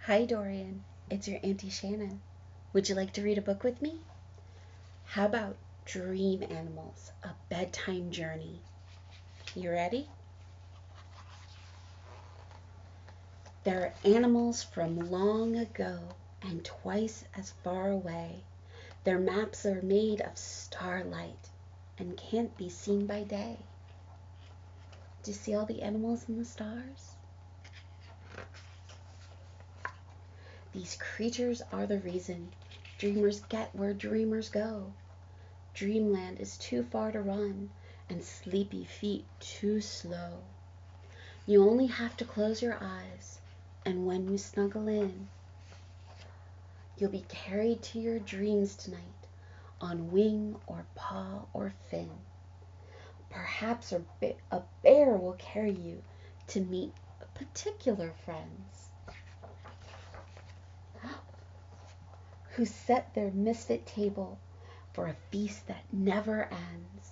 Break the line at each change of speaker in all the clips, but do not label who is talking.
Hi Dorian, it's your Auntie Shannon. Would you like to read a book with me? How about Dream Animals, a bedtime journey? You ready? There are animals from long ago and twice as far away. Their maps are made of starlight and can't be seen by day. Do you see all the animals in the stars? These creatures are the reason dreamers get where dreamers go. Dreamland is too far to run, and sleepy feet too slow. You only have to close your eyes, and when you snuggle in, you'll be carried to your dreams tonight on wing or paw or fin. Perhaps a bear will carry you to meet particular friends who set their misfit table for a feast that never ends.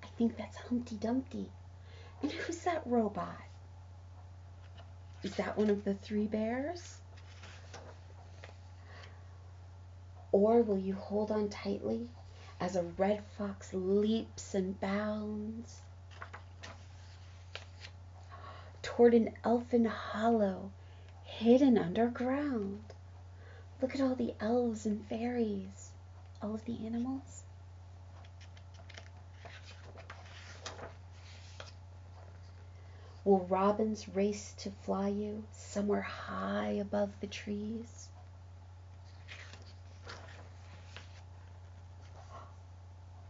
I think that's Humpty Dumpty. And who's that robot? Is that one of the three bears? Or will you hold on tightly as a red fox leaps and bounds toward an elfin hollow hidden underground? Look at all the elves and fairies, all of the animals. Will robins race to fly you somewhere high above the trees?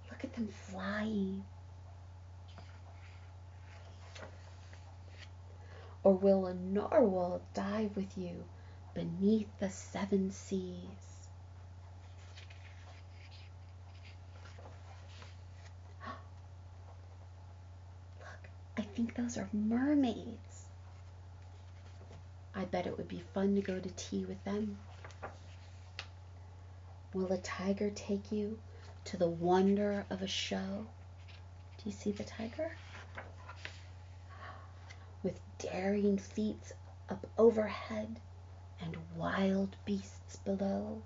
Look at them flying. Or will a narwhal dive with you beneath the seven seas? Look, I think those are mermaids. I bet it would be fun to go to tea with them. Will a tiger take you to the wonder of a show? Do you see the tiger? With daring feats up overhead and wild beasts below.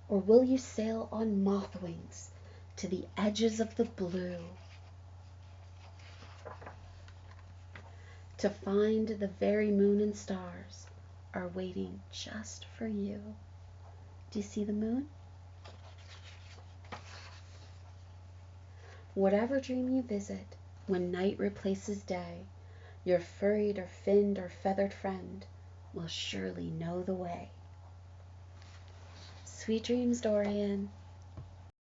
Or will you sail on moth wings to the edges of the blue to find the very moon and stars are waiting just for you? Do you see the moon? Whatever dream you visit, when night replaces day, your furried or finned or feathered friend will surely know the way. Sweet dreams, Dorian.